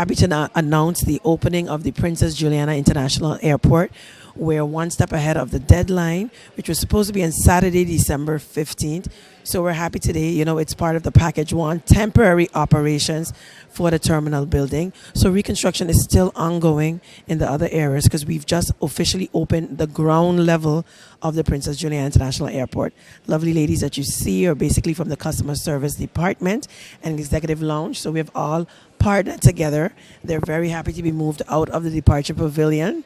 happy to announce the opening of the Princess Juliana International Airport. We're one step ahead of the deadline, which was supposed to be on Saturday, December 15th. So we're happy today. You know, it's part of the package one, temporary operations for the terminal building. So reconstruction is still ongoing in the other areas because we've just officially opened the ground level of the Princess Juliana International Airport. Lovely ladies that you see are basically from the customer service department and executive lounge. So we have all partnered together. They're very happy to be moved out of the departure pavilion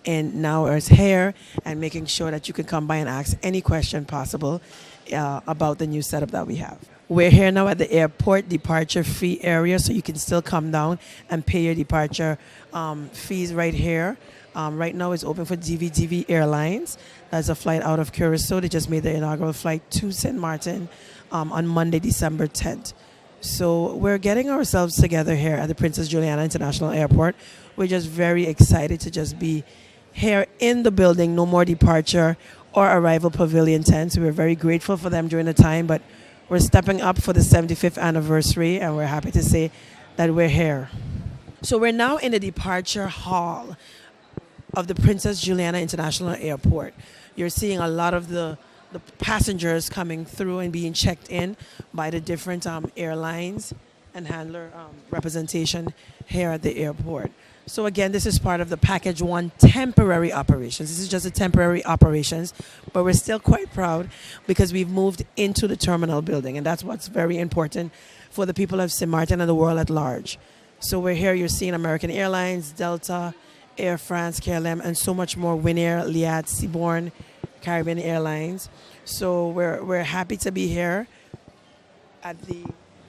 and now is here and making sure that you can come by and ask any question possible about the new setup that we have. We're here now at the airport departure fee area, so you can still come down and pay your departure fees right here. Right now it's open for DVDV Airlines. That's a flight out of Curacao. They just made the inaugural flight to St. Martin on Monday, December 10th. So we're getting ourselves together here at the Princess Juliana International Airport. We're just very excited to just be here in the building. No more departure or arrival pavilion tents. We're very grateful for them during the time, but we're stepping up for the 75th anniversary, and we're happy to say that we're here. So we're now in the departure hall of the Princess Juliana International Airport. You're seeing a lot of the passengers coming through and being checked in by the different airlines and handler representation here at the airport. So again, this is part of the package one, temporary operations. This is just a temporary operations, but we're still quite proud because we've moved into the terminal building, and that's what's very important for the people of St. Martin and the world at large. So we're here, you're seeing American Airlines, Delta, Air France, KLM, and so much more, Winair, Liat, Seabourn, Caribbean Airlines. So we're happy to be here at the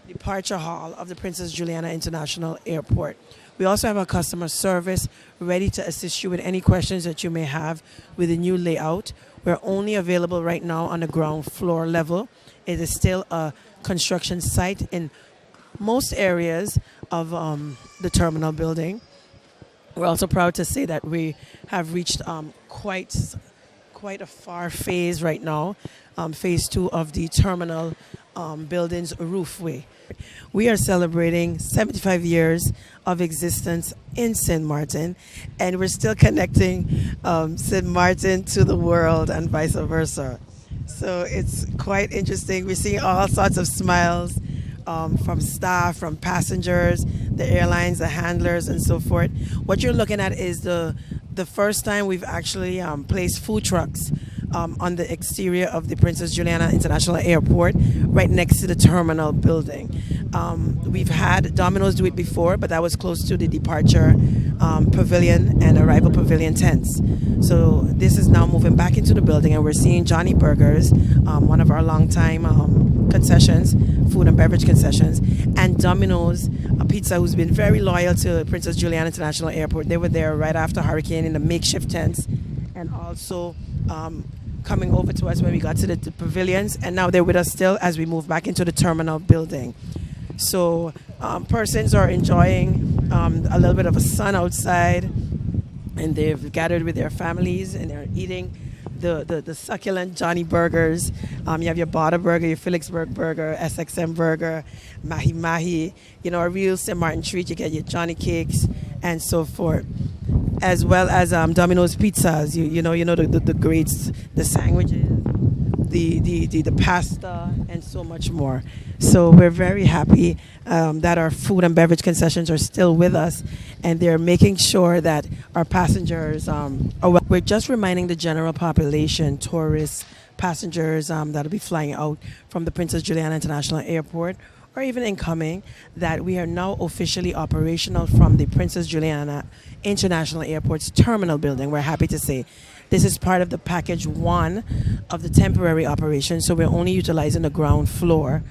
departure hall of the Princess Juliana International Airport. We also have our customer service ready to assist you with any questions that you may have with the new layout. We're only available right now on the ground floor level. It is still a construction site in most areas of the terminal building. We're also proud to say that we have reached quite a far phase right now, phase 2 of the terminal building's roofway. We are celebrating 75 years of existence in St. Martin, and we're still connecting St. Martin to the world and vice versa. So it's quite interesting. We're seeing all sorts of smiles from staff, from passengers, the airlines, the handlers, and so forth. What you're looking at is the first time we've actually placed food trucks on the exterior of the Princess Juliana International Airport, right next to the terminal building. We've had Domino's do it before, but that was close to the departure pavilion and arrival pavilion tents. So this is now moving back into the building, and we're seeing Johnny Burgers, one of our longtime concessions, food and beverage concessions, and Domino's Pizza, who's been very loyal to Princess Juliana International Airport. They were there right after Hurricane in the makeshift tents, and also coming over to us when we got to the pavilions, and now they're with us still as we move back into the terminal building. So persons are enjoying a little bit of a sun outside, and they've gathered with their families and they're eating the succulent Johnny Burgers. You have your Butter Burger, your Phillipsburg Burger, SXM Burger, Mahi Mahi, you know, a real St. Martin treat. You get your Johnny Cakes and so forth, as well as Domino's Pizzas, you know the greats, the sandwiches, the pasta, and so much more. So we're very happy that our food and beverage concessions are still with us, and they're making sure that our passengers are well. We're just reminding the general population, tourists, passengers that'll be flying out from the Princess Juliana International Airport, or even incoming, that we are now officially operational from the Princess Juliana International Airport's terminal building. We're happy to say this is part of the package one of the temporary operation, so we're only utilizing the ground floor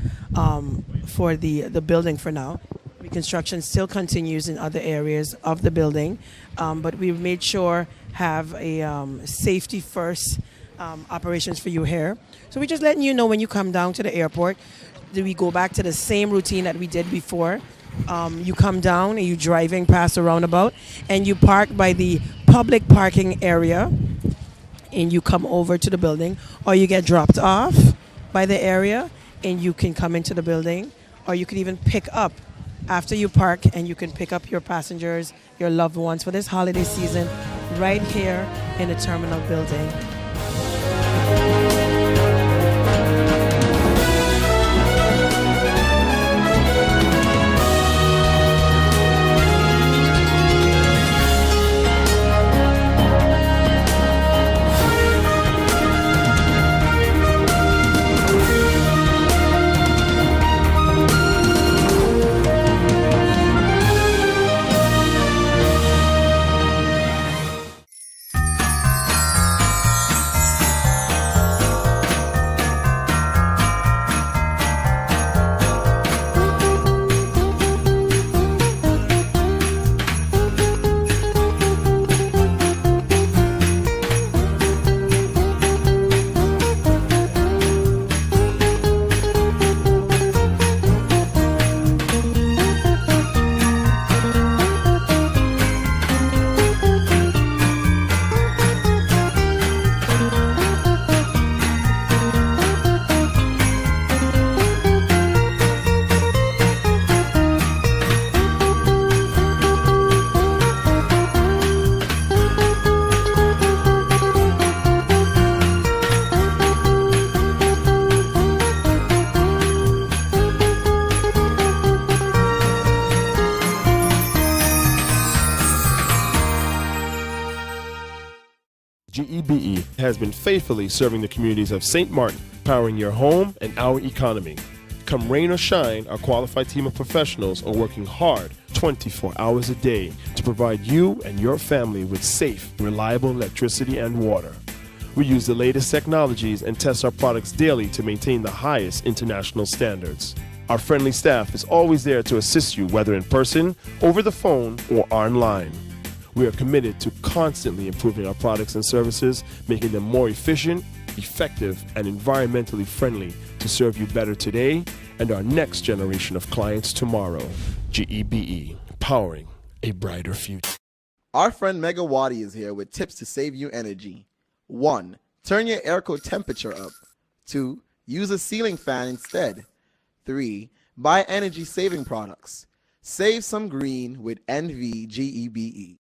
for the building for now. Reconstruction still continues in other areas of the building, but we've made sure have a safety first operations for you here. So we're just letting you know when you come down to the airport, we go back to the same routine that we did before. You come down and you driving past the roundabout, and you park by the public parking area, and you come over to the building, or you get dropped off by the area and you can come into the building, or you can even pick up after you park, and you can pick up your passengers, your loved ones for this holiday season right here in the terminal building. GEBE has been faithfully serving the communities of St. Martin, powering your home and our economy. Come rain or shine, our qualified team of professionals are working hard 24 hours a day to provide you and your family with safe, reliable electricity and water. We use the latest technologies and test our products daily to maintain the highest international standards. Our friendly staff is always there to assist you, whether in person, over the phone, or online. We are committed to constantly improving our products and services, making them more efficient, effective, and environmentally friendly to serve you better today and our next generation of clients tomorrow. GEBE, powering a brighter future. Our friend Megawati is here with tips to save you energy. 1. Turn your airco temperature up. 2. Use a ceiling fan instead. 3. Buy energy-saving products. Save some green with NVGEBE.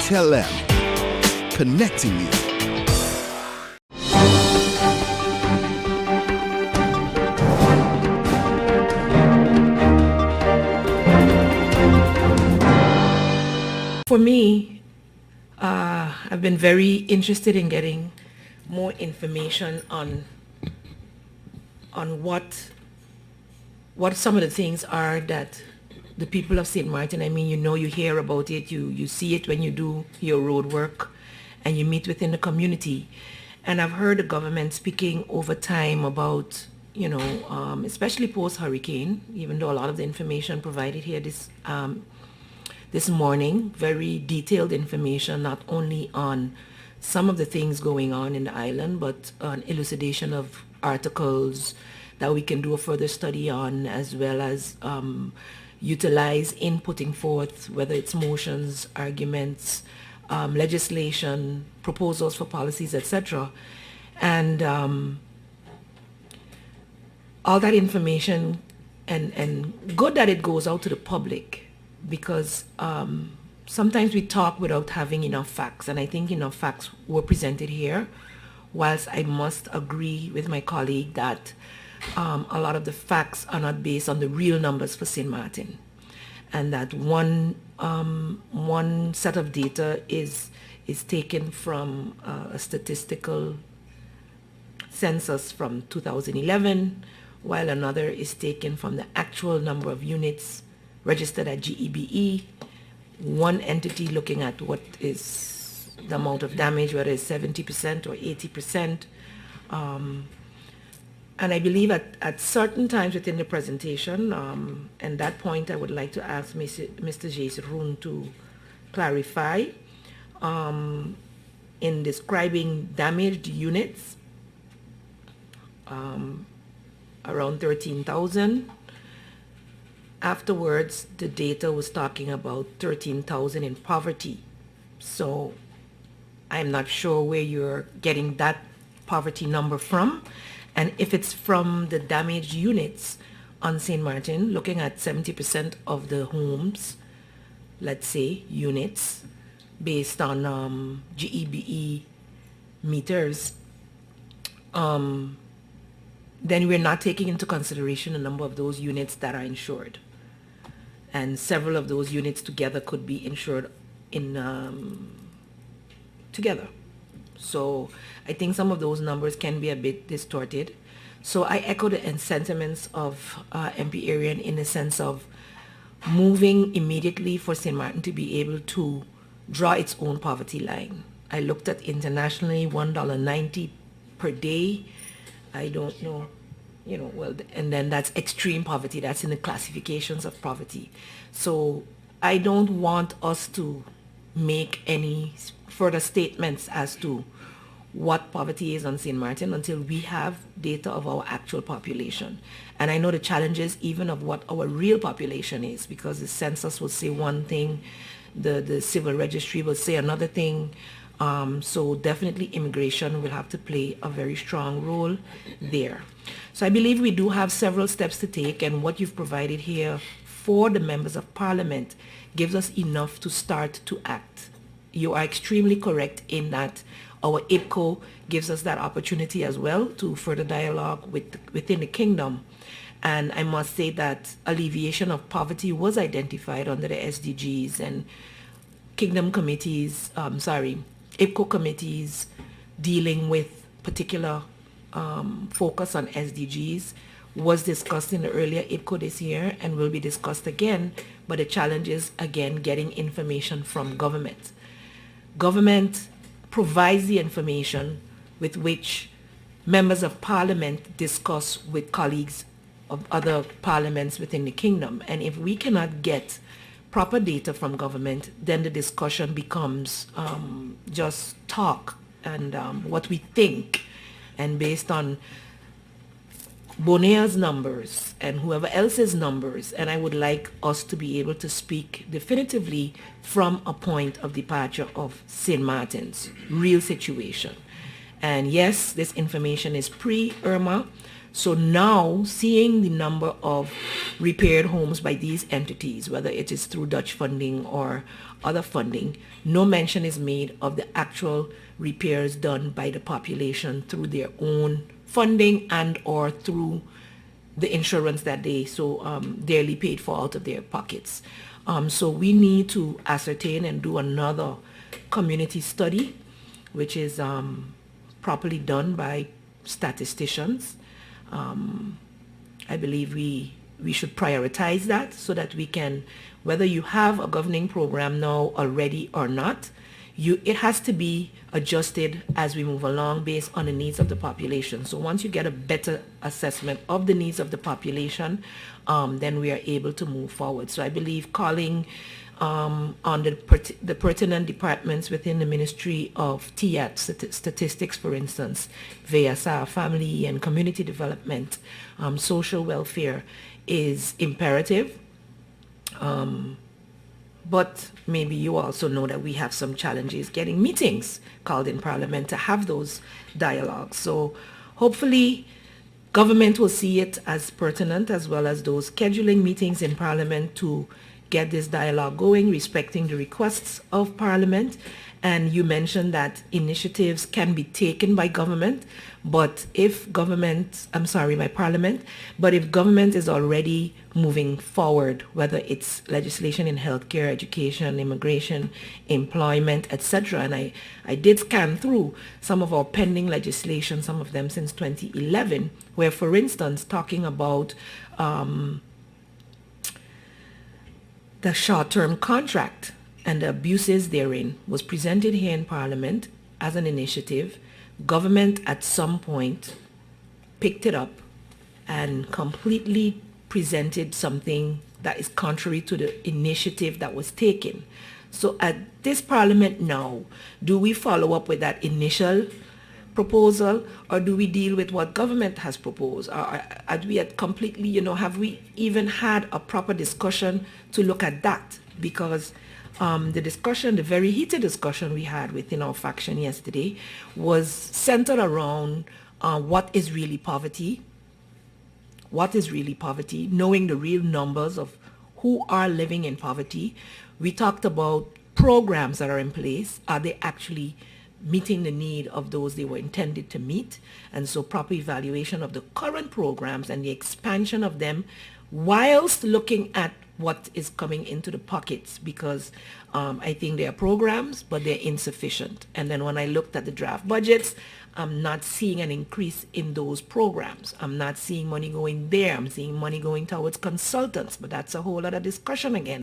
Tell them, connecting you. For me, I've been very interested in getting more information on what some of the things are that the people of St. Martin, I mean, you hear about it, you see it when you do your road work and you meet within the community. And I've heard the government speaking over time about, especially post-hurricane, even though a lot of the information provided here this morning, very detailed information, not only on some of the things going on in the island, but an elucidation of articles that we can do a further study on, as well as utilize in putting forth, whether it's motions, arguments, legislation, proposals for policies, etc. And all that information, and good that it goes out to the public, because sometimes we talk without having enough facts, and I think enough facts were presented here, whilst I must agree with my colleague that a lot of the facts are not based on the real numbers for St. Martin, and that one set of data is taken from a statistical census from 2011, while another is taken from the actual number of units registered at GEBE, one entity looking at what is the amount of damage, whether it's 70% or 80%. And I believe at certain times within the presentation, and that point I would like to ask Mr. Jason to clarify, in describing damaged units, around 13,000. Afterwards, the data was talking about 13,000 in poverty. So I'm not sure where you're getting that poverty number from. And if it's from the damaged units on St. Martin, looking at 70% of the homes, let's say, units, based on GEBE meters, then we're not taking into consideration the number of those units that are insured. And several of those units together could be insured together. So I think some of those numbers can be a bit distorted. So I echo the sentiments of MP Arian in the sense of moving immediately for St. Martin to be able to draw its own poverty line. I looked at internationally, $1.90 per day. I don't know, well, and then that's extreme poverty. That's in the classifications of poverty. So I don't want us to make any further statements as to what poverty is on St. Martin until we have data of our actual population. And I know the challenges even of what our real population is, because the census will say one thing, the civil registry will say another thing. So definitely immigration will have to play a very strong role there. So I believe we do have several steps to take, and what you've provided here for the members of parliament gives us enough to start to act. You are extremely correct in that our IPCO gives us that opportunity as well to further dialogue within the kingdom. And I must say that alleviation of poverty was identified under the SDGs, and kingdom committees, IPCO committees dealing with particular focus on SDGs was discussed in the earlier IPCO this year and will be discussed again, but the challenge is, again, getting information from government. Government provides the information with which members of parliament discuss with colleagues of other parliaments within the kingdom. And if we cannot get proper data from government, then the discussion becomes just talk and what we think. And based on Bonea's numbers and whoever else's numbers, and I would like us to be able to speak definitively from a point of departure of St. Martin's real situation. And yes, this information is pre-Irma, so now seeing the number of repaired homes by these entities, whether it is through Dutch funding or other funding, no mention is made of the actual repairs done by the population through their own funding and or through the insurance that they so dearly paid for out of their pockets. So we need to ascertain and do another community study, which is properly done by statisticians. I believe we should prioritize that so that we can, whether you have a governing program now already or not, it has to be adjusted as we move along based on the needs of the population. So once you get a better assessment of the needs of the population, then we are able to move forward. So I believe calling on the pertinent departments within the Ministry of TIAT, statistics for instance, VSR, family and community development, social welfare is imperative. But maybe you also know that we have some challenges getting meetings called in Parliament to have those dialogues. So hopefully government will see it as pertinent, as well as those scheduling meetings in Parliament to get this dialogue going, respecting the requests of Parliament. And you mentioned that initiatives can be taken by government, but if government, by Parliament, but if government is already moving forward, whether it's legislation in healthcare, education, immigration, employment, etc. And I did scan through some of our pending legislation, some of them since 2011, where, for instance, talking about the short-term contract and the abuses therein was presented here in Parliament as an initiative. Government at some point picked it up and completely presented something that is contrary to the initiative that was taken. So at this parliament now, do we follow up with that initial proposal, or do we deal with what government has proposed? Or are we at completely, have we even had a proper discussion to look at that? Because the very heated discussion we had within our faction yesterday was centered around what is really poverty, knowing the real numbers of who are living in poverty. We talked about programs that are in place. Are they actually meeting the need of those they were intended to meet? And so proper evaluation of the current programs and the expansion of them whilst looking at what is coming into the pockets, because I think there are programs, but they're insufficient. And then when I looked at the draft budgets, I'm not seeing an increase in those programs. I'm not seeing money going there. I'm seeing money going towards consultants, but that's a whole other discussion again.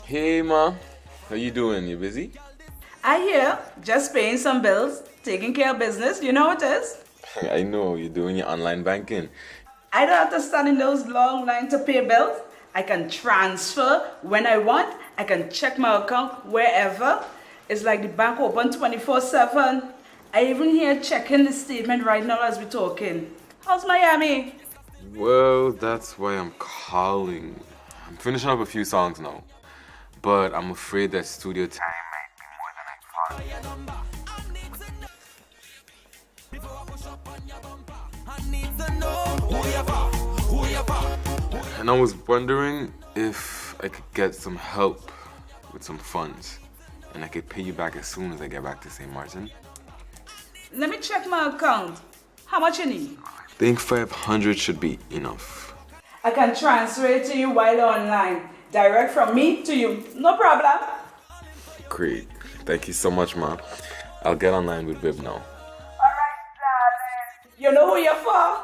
Hey ma, how you doing? You busy? I hear, just paying some bills, taking care of business, you know what it is? I know, you're doing your online banking. I don't have to stand in those long lines to pay bills. I can transfer when I want. I can check my account wherever. It's like the bank open 24/7. I even here checking the statement right now as we're talking. How's Miami? Well, that's why I'm calling. I'm finishing up a few songs now, but I'm afraid that studio time might be more than I thought. And I was wondering if I could get some help with some funds, and I could pay you back as soon as I get back to St. Martin. Let me check my account. How much you need? I think 500 should be enough. I can transfer it to you while online. Direct from me to you. No problem. Great. Thank you so much, Ma. I'll get online with Viv now. Alright, darling. You know who you're for?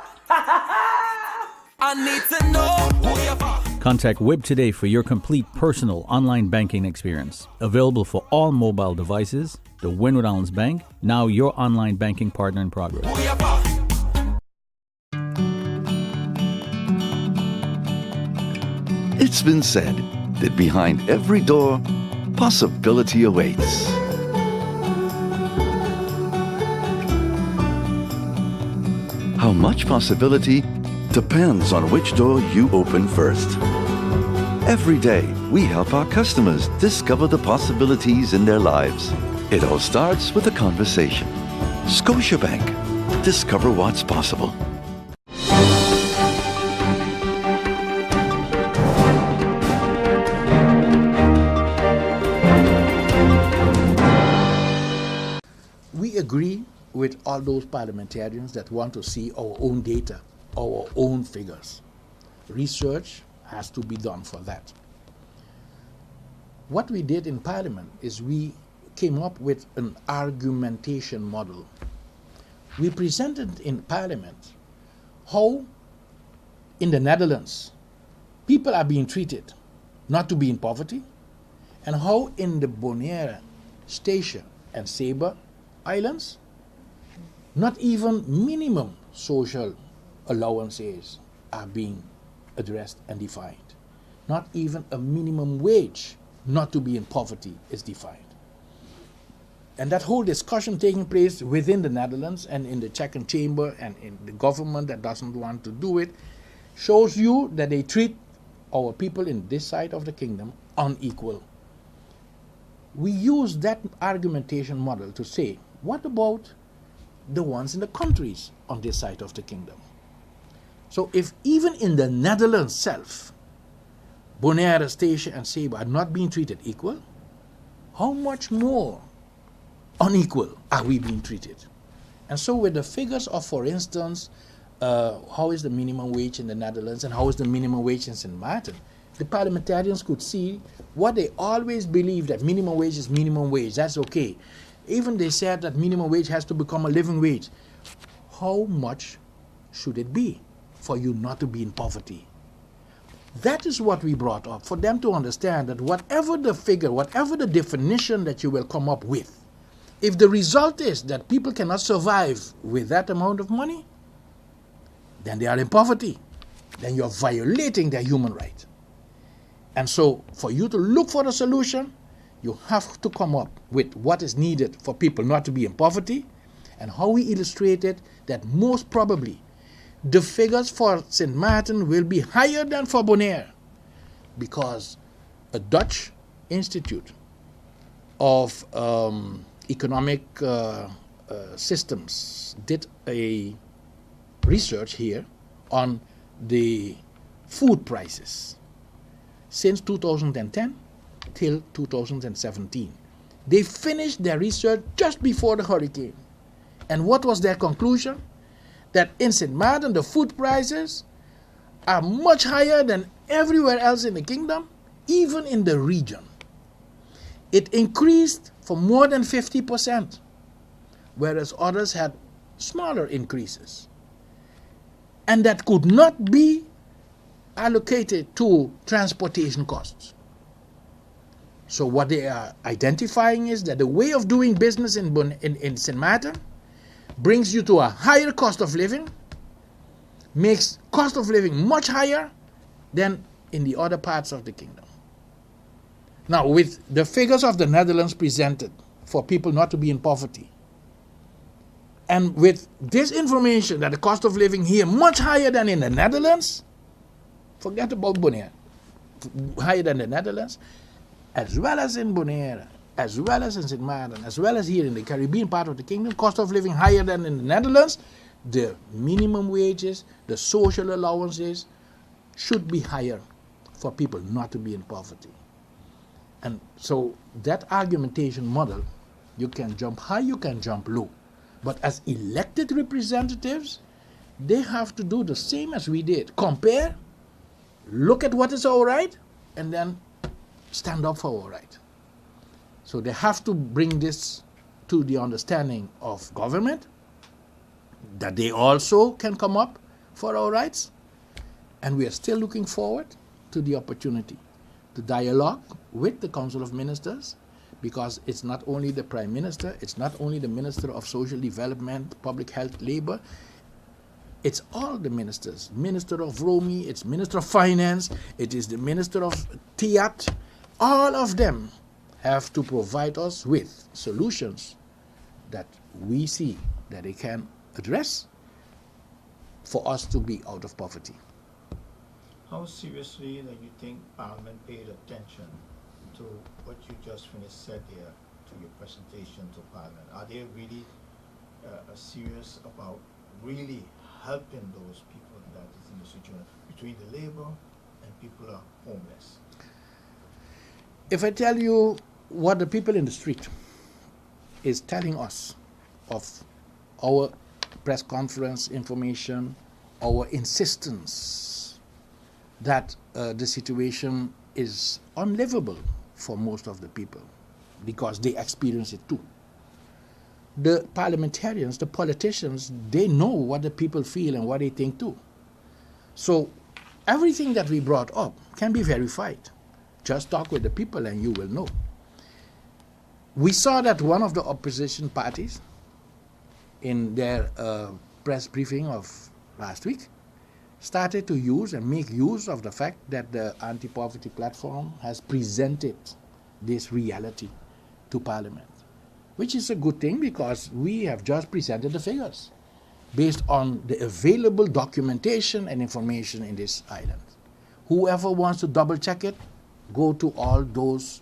I need to know who you're for. Contact WIB today for your complete personal online banking experience. Available for all mobile devices. The Windward Islands Bank, now your online banking partner in progress. Who you for? It's been said that behind every door, possibility awaits. How much possibility depends on which door you open first. Every day, we help our customers discover the possibilities in their lives. It all starts with a conversation. Scotiabank. Discover what's possible. We agree with all those parliamentarians that want to see our own data, our own figures. Research has to be done for that. What we did in Parliament is we came up with an argumentation model. We presented in Parliament how in the Netherlands people are being treated not to be in poverty, and how in the Bonaire, Statia and Saba Islands not even minimum social allowances are being addressed and defined. Not even a minimum wage not to be in poverty is defined. And that whole discussion taking place within the Netherlands and in the second chamber and in the government that doesn't want to do it shows you that they treat our people in this side of the kingdom unequal. We use that argumentation model to say, what about the ones in the countries on this side of the kingdom? So if even in the Netherlands itself, Bonaire, Statia and Saba are not being treated equal, how much more unequal are we being treated? And so with the figures of, for instance, how is the minimum wage in the Netherlands and how is the minimum wage in St. Maarten, the parliamentarians could see what they always believe, that minimum wage is minimum wage, that's okay. Even they said that minimum wage has to become a living wage. How much should it be for you not to be in poverty? That is what we brought up, for them to understand that whatever the figure, whatever the definition that you will come up with, if the result is that people cannot survive with that amount of money, then they are in poverty. Then you are violating their human right. And so for you to look for a solution, you have to come up with what is needed for people not to be in poverty, and how we illustrated that most probably the figures for St. Maarten will be higher than for Bonaire, because a Dutch Institute of Economic Systems did a research here on the food prices since 2010 till 2017. They finished their research just before the hurricane. And what was their conclusion? That in St. Maarten the food prices are much higher than everywhere else in the kingdom, even in the region. It increased for more than 50%, whereas others had smaller increases. And that could not be allocated to transportation costs. So what they are identifying is that the way of doing business in St. Maarten brings you to a higher cost of living, makes cost of living much higher than in the other parts of the kingdom. Now, with the figures of the Netherlands presented for people not to be in poverty, and with this information that the cost of living here much higher than in the Netherlands, forget about Bonaire, higher than the Netherlands, as well as in Bonaire, as well as in St. Maarten, as well as here in the Caribbean part of the kingdom, cost of living higher than in the Netherlands, the minimum wages, the social allowances should be higher for people not to be in poverty. And so that argumentation model, you can jump high, you can jump low. But as elected representatives, they have to do the same as we did. Compare, look at what is our right, and then stand up for our right. So they have to bring this to the understanding of government, that they also can come up for our rights. And we are still looking forward to the opportunity to dialogue with the Council of Ministers, because it's not only the Prime Minister, it's not only the Minister of Social Development, Public Health, Labor, it's all the ministers. Minister of Romy, it's Minister of Finance, it is the Minister of Tiat. All of them have to provide us with solutions that we see that they can address for us to be out of poverty. How seriously do you think Parliament paid attention to what you just finished said here, to your presentation to Parliament? Are they really serious about really helping those people that is in the situation between the labor and people are homeless? If I tell you what the people in the street is telling us of our press conference information, our insistence that the situation is unlivable for most of the people because they experience it too. The parliamentarians, the politicians, they know what the people feel and what they think too. So everything that we brought up can be verified. Just talk with the people and you will know. We saw that one of the opposition parties in their press briefing of last week started to use and make use of the fact that the anti-poverty platform has presented this reality to Parliament, which is a good thing because we have just presented the figures based on the available documentation and information in this island. Whoever wants to double check it, go to all those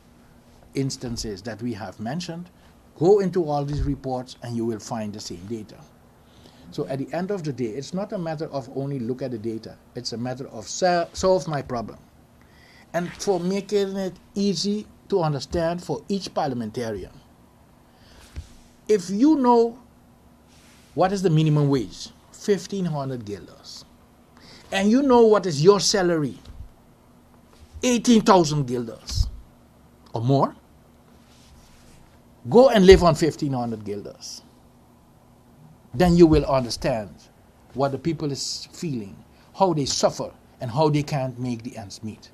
instances that we have mentioned, go into all these reports and you will find the same data. So at the end of the day, it's not a matter of only look at the data, it's a matter of solve my problem. And for making it easy to understand for each parliamentarian, if you know what is the minimum wage, 1,500 guilders, and you know what is your salary, 18,000 guilders or more, go and live on 1,500 guilders. Then you will understand what the people is feeling, how they suffer, and how they can't make the ends meet.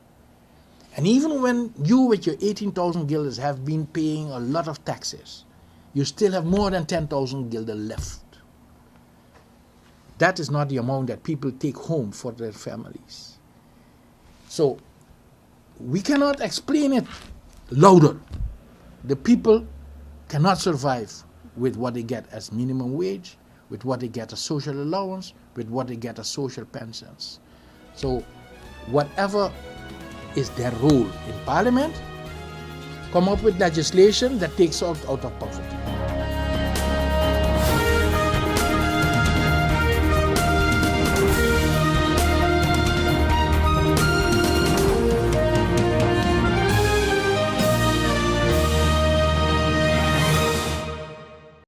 And even when you with your 18,000 guilders have been paying a lot of taxes, you still have more than 10,000 guilders left. That is not the amount that people take home for their families. So we cannot explain it louder. The people cannot survive with what they get as minimum wage, with what they get as social allowance, with what they get as social pensions. So whatever is their role in Parliament, come up with legislation that takes out of poverty.